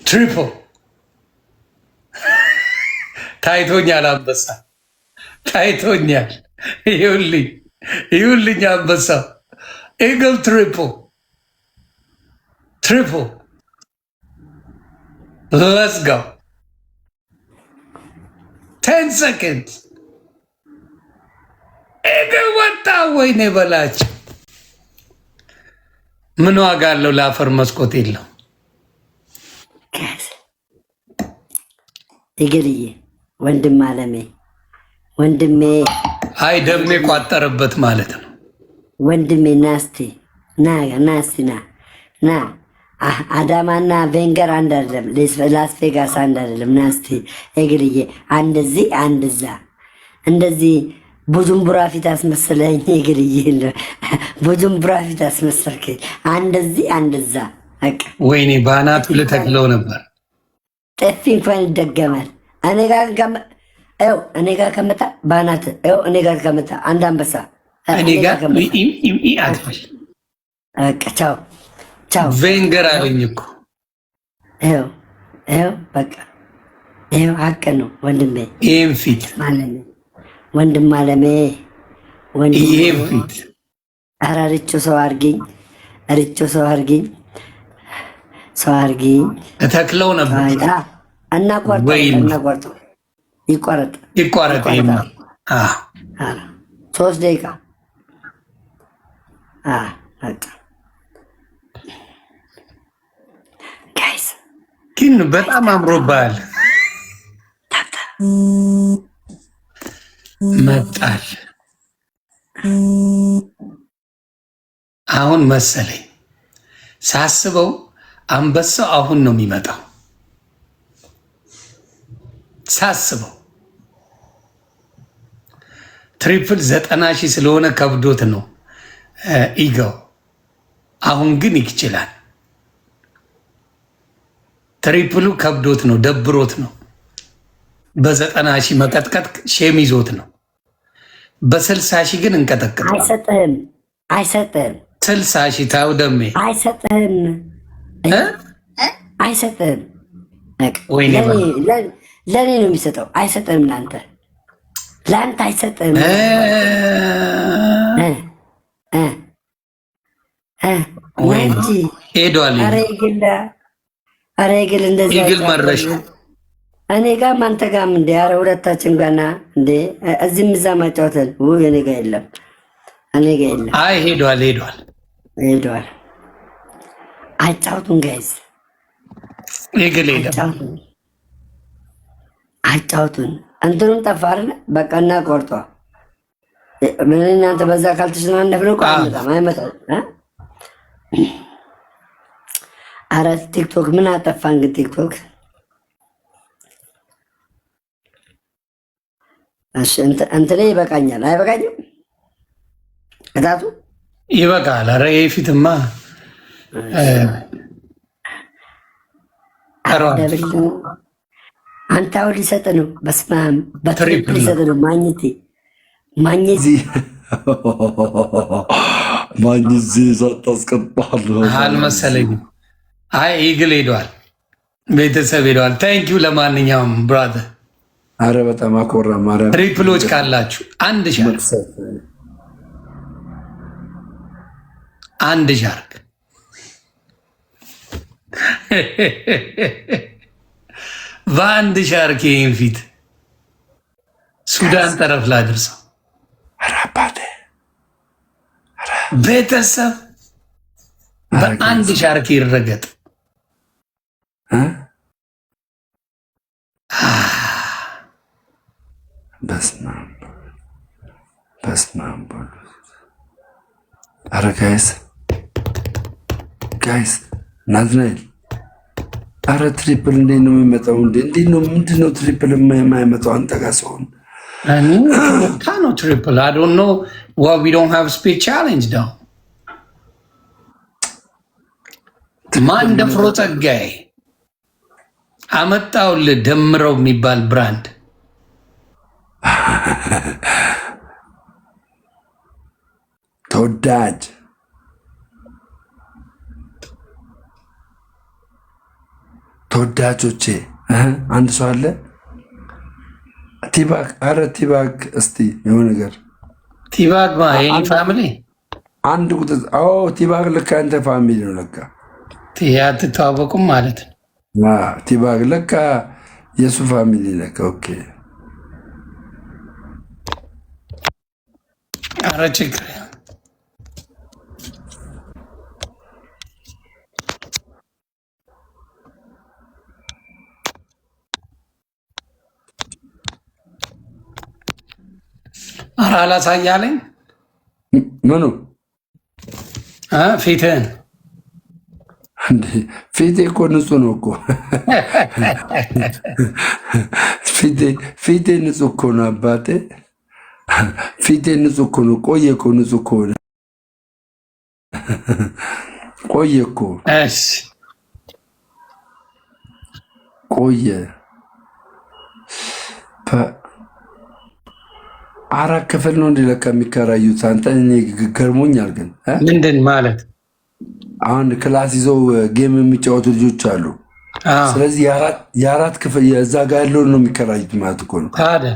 ትሪፕል ታይቶኛል። አንበሳ ታይቶኛል። ይኸውልኝ አንበሳ ኢግል ትሪፕል let's go 10 seconds ኢግል ወጣ። ወይኔ በላቸው። ምን ዋጋ አለው? ለአፈር መስኮት የለው። ኢግልዬ ወንድም አለሜ ወንድሜ፣ አይ ደሜ ቋጠረበት ማለት ነው። ወንድሜ ናስቲ ና አዳማና ቬንገር አንድ አይደለም፣ ላስ ቬጋስ አንድ አይደለም። ናስቲ ኢግልዬ አንደዚህ አንድዛ እንደዚህ ቡጁምቡራ ፊት አስመሰለኝ። ኢግልዬ ቡጁምቡራ ፊት አስመሰልከኝ። አንደዚህ አንድዛ። ወይኔ ባናቱ ልተክለው ነበር። ጥፊ እንኳን ይደገማል። እኔ ጋር ከመጣ ባናት እኔ ጋር ከመጣ አንድ አንበሳ እኔ ጋር አትፈል። ቻው ቻው። ቬንገር አለኝ እኮ በቃ ይኸው ሀቅ ነው ወንድሜ። ይህም ፊት ወንድም አለሜ ይህም ፊት። ኧረ ርቾ ሰው አርጊኝ፣ ርቾ ሰው አርጊኝ፣ ሰው አርጊኝ። እተክለው ነበር። እናቋርጠው ይቋረጥ 3 ደቂቃ ጋይስ። ግን በጣም አምሮብሃል። መጣል አሁን መሰለኝ ሳስበው አንበሳው አሁን ነው የሚመጣው ሳስበው። ትሪፕል 90,000 ስለሆነ ከብዶት ነው ኢገው። አሁን ግን ይችላል። ትሪፕሉ ከብዶት ነው ደብሮት ነው። በ90,000 መቀጥቀጥ ሼም ይዞት ነው። በ60,000 ግን እንቀጠቅጥ። አይሰጥህም 60,000 ታው ደሜ አይሰጥህም። ለእኔ ነው የሚሰጠው። አይሰጥህም። ለአንተ አይሰጥህም። ሄዷል። ኧረ ይግል እንደዚህ ይግል መረሽ እኔ ጋም አንተ ጋም እንደ ኧረ ሁለታችን ጋና እንደ እዚህም እዛ ማጫወተን እኔ ጋ የለም። እኔ ጋ የለም። አይ ሄዷል። አጫውቱን ጋይዝ፣ ይግል ሄዷል። አጫውቱን። እንትኑም ጠፋ አይደለ? በቃ እና ቆርጧ ምን እናንተ በዛ ካልተሸናነፍን እኮ አይመጣም። ኧረ ቲክቶክ ምን አጠፋን ግን ቲክቶክ እንትኔ ይበቃኛል። አይበቃኝም? ቅጣቱ ይበቃል። ኧረ ይሄ ፊትማ አንተ አሁን ሊሰጥ ነው። በስመ አብ በትሪፕል ሊሰጥ ነው። ማግኘት ሳታስቀባል አልመሰለኝም። አይ ኢግል ሄዷል። ቤተሰብ ሄደዋል። ታንኪዩ። ለማንኛውም ብራዘር፣ አረ በጣም አኮራ ማርያም። ትሪፕሎች ካላችሁ አንድ ሻርክ በአንድ ሻርክ ይህን ፊት ሱዳን ጠረፍ ላድርሰው። ቤተሰብ በአንድ ሻርክ ይረገጥ። በስመ አብ። ኧረ ጋይስ ናትናኤል፣ ኧረ ትሪፕል እንዴት ነው የሚመጣው? እንዴት ነው ምንድን ነው ትሪፕል የማይመጣው አንተ ጋር ሲሆን? ነው ትሪፕል አይ ዶንት ኖ ዋይ ዊ ዶንት ሃቭ ስፒድ ቻሌንጅ ዳው። ማን ደፍሮ ጸጋዬ አመጣውልህ ደምረው የሚባል ብራንድ ተወዳጅ ተወዳጆቼ አንድ ሰው አለ። ቲባክ አረ ቲባክ እስቲ የሆነ ነገር ቲባክ የኔ ፋሚሊ አንድ ቁጥር ቲባክ ለካ አንተ ፋሚሊ ነው ለካ አትተዋወቁም ማለት ነው። ቲባክ ለካ የሱ ፋሚሊ ለካ ኦኬ። አረ ችግር አረ አላሳያለኝ ምኑ ፊትህን ፊቴ እኮ ንጹህ ነው እኮ ፊቴ ንጹህ እኮ ነው አባቴ ፊቴ ንጹህ እኮ ነው። ቆየ እኮ ንጹህ እኮ ነው። ቆየ እኮ ቆየ 4 ክፍል ነው እንዲለካ የሚከራዩት። አንተ እኔ ገርሞኛል። ግን ምንድን ማለት አሁን ክላስ ይዘው ጌም የሚጫወቱ ልጆች አሉ። ስለዚህ የ4 ክፍል እዛ ጋር ያለውን ነው የሚከራዩት ማለት እኮ ነው። ታዲያ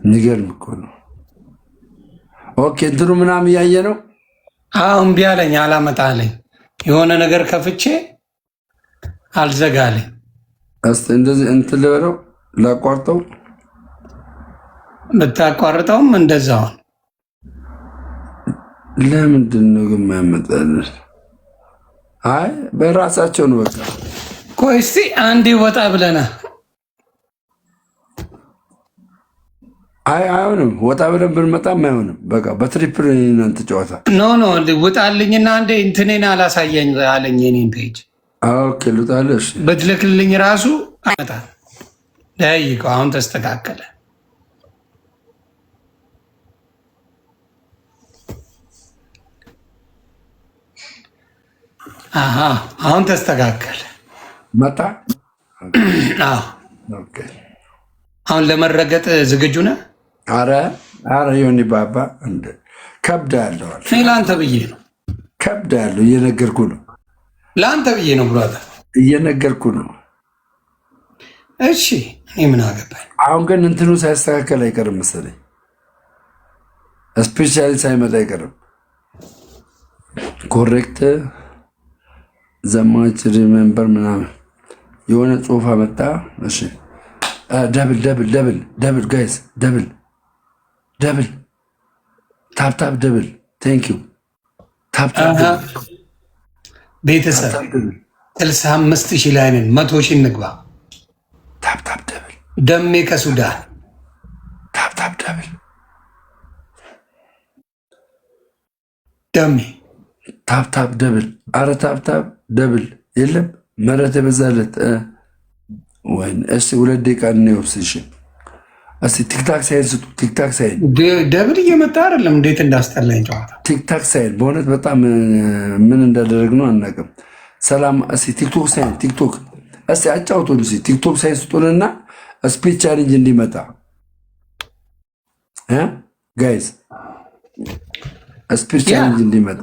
ንገርም እኮ ነው። ኦኬ እንትኑ ምናምን እያየ ነው። እምቢ አለኝ፣ አላመጣለኝ። የሆነ ነገር ከፍቼ አልዘጋለኝ። እንደዚህ እንትን ልበለው ላቋርጠው። ብታቋርጠውም እንደዛውን። ለምንድን ነው ግን የማያመጣልን? አይ በራሳቸው ነው በቃ። ቆይ እስኪ አንዴ ወጣ ብለና አይሆንም። ወጣ ብለን ብንመጣም አይሆንም። በቃ በትሪፕል እናንተ ጨዋታ ኖ ውጣልኝና አንዴ እንትኔን አላሳየኝ አለኝ። የኔን ፔጅ ኦኬ ልውጣለሽ። በትልክልኝ ራሱ አመጣ ደይቀው። አሁን ተስተካከለ። አሁን ተስተካከለ መጣ። አሁን ለመረገጥ ዝግጁ ነህ? አረ ዮኒ ባባ ከብዳ ያለዋል። ለአንተ ብዬ ነው ከብዳ ያለው እየነገርኩ ነው። ለአንተ ብዬ ነው ብሏታል። እየነገርኩ ነው። እሺ እኔ ምን አገባኝ። አሁን ግን እንትኑ ሳይስተካከል አይቀርም መሰለኝ። ስፔሻሊ ሳይመጣ አይቀርም። ኮሬክት ዘማች ሪሜምበር ምናምን የሆነ ጽሁፍ አመጣ። እሺ ደብል ጋይስ ደብል ታፕታፕ ደብል ቴንክ ዩ ታፕታፕ ቤተሰብ 65,000 ላይ ነን። 100,000 እንግባ። ታፕታፕ ደብል ደሜ ከሱዳን ታፕታፕ ደብል ደሜ ታፕታፕ ደብል አረ ታፕታፕ ደብል የለም መረት የበዛለት ወይን እስቲ 2 ደቂቃ እንወስሽ። እስቲ ቲክታክ ሳይን ስጡ። ቲክታክ ሳይን ደብል እየመጣ አይደለም። እንዴት እንዳስጠላኝ ጨዋታ። ቲክታክ ሳይን በእውነት በጣም ምን እንዳደረግ ነው አናውቅም። ሰላም እስቲ ቲክቶክ ሳይን ቲክቶክ እስቲ አጫውቱን። እስቲ ቲክቶክ ሳይን ስጡንና ስፒች ቻሌንጅ እንዲመጣ ጋይስ ስፒች ቻሌንጅ እንዲመጣ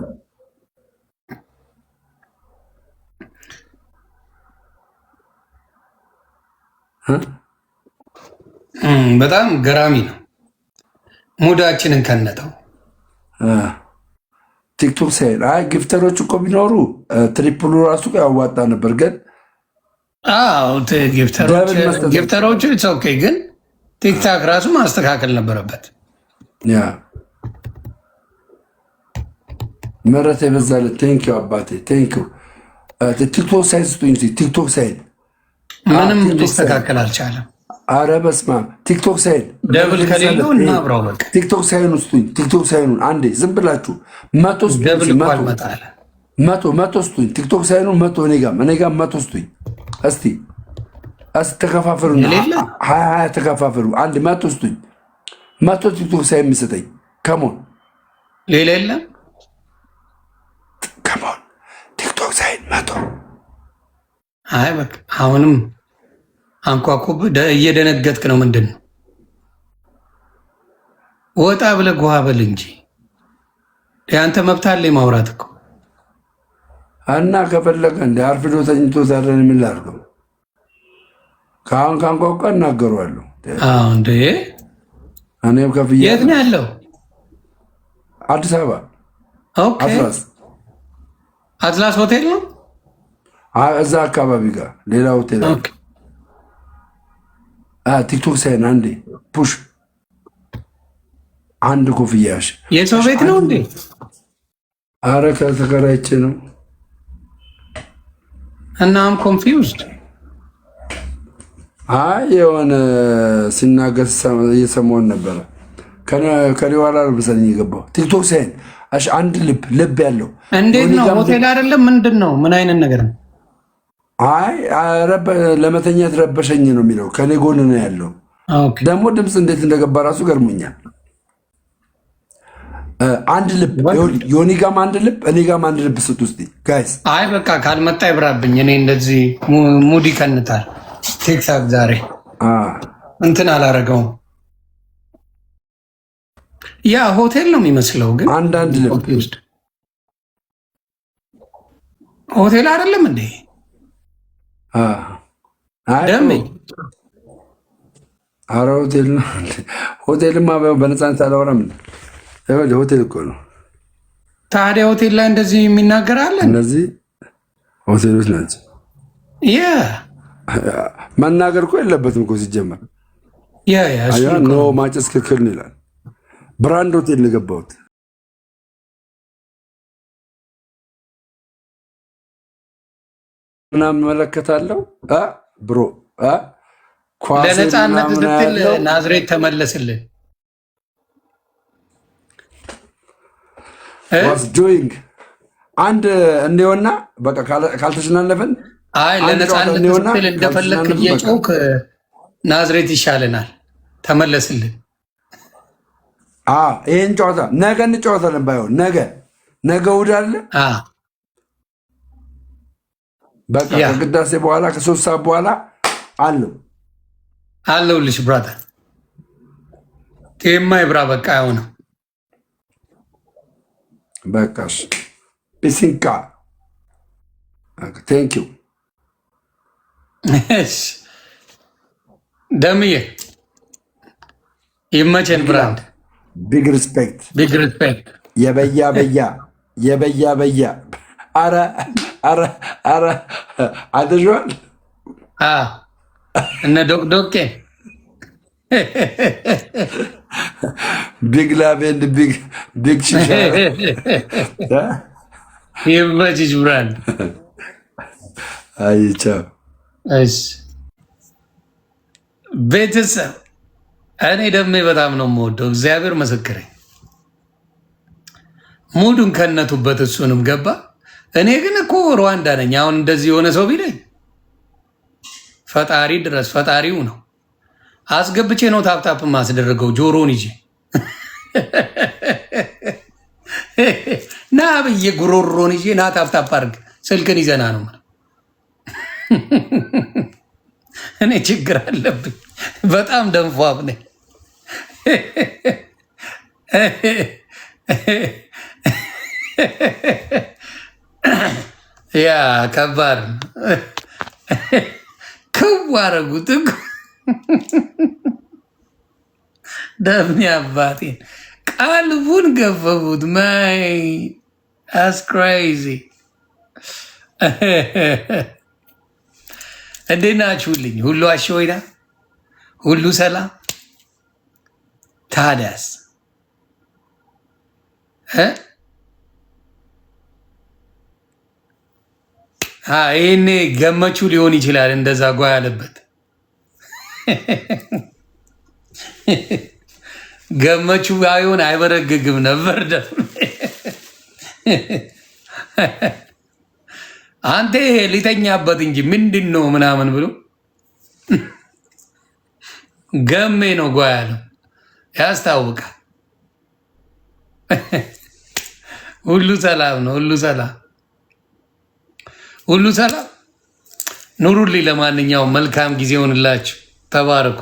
በጣም ገራሚ ነው። ሙዳችንን ከነጠው። ቲክቶክ ሳይል ጊፍተሮች እኮ ቢኖሩ ትሪፕሉ ራሱ ያዋጣ ነበር። ግን ጊፍተሮቹ ኦኬ፣ ግን ቲክታክ ራሱ ማስተካከል ነበረበት። ያ መረት የበዛለት ቴንኪው አባቴ ቴንኪው። ቲክቶክ ሳይል ስጡኝ። ቲክቶክ ሳይል ምንም ሊስተካከል አልቻለም። አረ በስመ አብ ቲክቶክ ሳይን ደብል ከሌለው እናብረው በቃ። ቲክቶክ ሳይን ውስጡኝ። ቲክቶክ ሳይኑን አንዴ ዝም ብላችሁ መቶ ስጡኝ። ቲክቶክ ሳይኑን መቶ እኔ ጋር መቶ ስጡኝ። እስቲ ተከፋፈሉ፣ 20 ተከፋፈሉ። አንድ መቶ ስጡኝ። መቶ ቲክቶክ ሳይን የሚሰጠኝ ከሞን ሌላ የለም። ከሞን ቲክቶክ ሳይን መቶ። አይ በቃ አሁንም አንኳኩብ። እየደነገጥክ ነው። ምንድን ነው ወጣ ብለህ ጓ በል እንጂ ያንተ መብት አለ ማውራት እኮ እና ከፈለገ እንደ አርፍዶ ተኝቶ ታደን ምን ላድርገው? ካሁን ካንቋቋ እናገረዋለሁ። እንዴ እኔም ከፍዬ የት ነው ያለው? አዲስ አበባ ኦኬ። አትላስ ሆቴል ነው እዛ አካባቢ ጋር ሌላ ሆቴል ቲክቶክ ሳይን አንዴ ፑሽ አንድ ኮፍያሽ የሰው ቤት ነው እንዴ? አረ ከተከራይቼ ነው። እና አም ኮንፊውዝድ። አይ የሆነ ሲናገር እየሰማሁን ነበረ። ከሊዋላ ነው መሰለኝ የገባው ቲክቶክ ሳይን አንድ ልብ ያለው እንዴት ነው? ሆቴል አይደለም ምንድን ነው? ምን አይነት ነገር ነው? አይ ለመተኛት ረበሸኝ ነው የሚለው። ከኔ ጎን ነው ያለው። ደግሞ ድምፅ እንዴት እንደገባ ራሱ ገርሞኛል። አንድ ልብ ዮኒ ጋም አንድ ልብ፣ እኔ ጋም አንድ ልብ ስጡ እስኪ ጋይስ። አይ በቃ ካልመጣ ይብራብኝ። እኔ እንደዚህ ሙድ ይከንታል። ቴክሳስ ዛሬ እንትን አላረገውም። ያ ሆቴል ነው የሚመስለው፣ ግን አንዳንድ ልብ ሆቴል አይደለም እንዴ? ደሜ አረ ሆቴል ነው። ሆቴልማ በነፃነት አላወራም። ሆቴል እኮ ነው። ታዲያ ሆቴል ላይ እንደዚህ የሚናገር አለ? እነዚህ ሆቴሎች ናቸው። መናገር እኮ የለበትም እኮ ሲጀመር። ኖ ማጨስ ክልክል ነው ይላል። ብራንድ ሆቴል ነው የገባሁት። ምናምን መለከታለሁ ብሮ ለነፃነት ስትል ናዝሬት ተመለስልን። ጆይንግ አንድ እንዲሆና በቃ ካልተሸናነፍን፣ አይ ለነፃነት ስትል እንደፈለክ እየጮክ ናዝሬት ይሻለናል። ተመለስልን። ይሄን ጨዋታ ነገ እንጨዋታለን። ባይሆን ነገ እሑድ አለ። በቃ ከቅዳሴ በኋላ ከ3 ሰዓት በኋላ አለሁልሽ ብራተር። ቴማ ይብራ በቃ የሆነ በቃሽ። ፒሲንካ ቴንክ ዩ ደምዬ ይመቸን። ብራንድ ቢግ ሪስፔክት የበያ አረ አደረዋል እነ ዶቄ ቢግ ላቬንድ ቢግ ሺሻ ይመችሽ ብራንድ። አይቻው ቤተሰብ እኔ ደሜ በጣም ነው የምወደው። እግዚአብሔር ምስክሬ። ሙዱን ከነቱበት እሱንም ገባ። እኔ ግን እኮ ሩዋንዳ ነኝ። አሁን እንደዚህ የሆነ ሰው ቢለኝ ፈጣሪ ድረስ ፈጣሪው ነው። አስገብቼ ነው ታፕታፕ ማስደረገው ጆሮን ይዤ ና ብዬ ጉሮሮን ይዤ ና ታፕታፕ አድርግ ስልክን ይዘና ነው። እኔ ችግር አለብኝ በጣም ደንፏብ ነኝ። ያ ከባድ ክው አረጉት እኮ ደምኔ አባቴን ቀልቡን ገፈፉት። ማይ አስ ክሬዚ። እንዴት ናችሁልኝ? ሁሉ አሸወይና ሁሉ ሰላም። ታዲያስ ይህኔ ገመቹ ሊሆን ይችላል እንደዛ ጓ ያለበት ገመቹ ባይሆን አይበረግግም ነበር። አንተ ሊተኛበት እንጂ ምንድን ነው ምናምን ብሎ ገሜ ነው ጓ ያለው ያስታውቃል። ሁሉ ሰላም ነው። ሁሉ ሰላም ኑሩልኝ። ለማንኛውም መልካም ጊዜ ሆንላችሁ። ተባረኩ።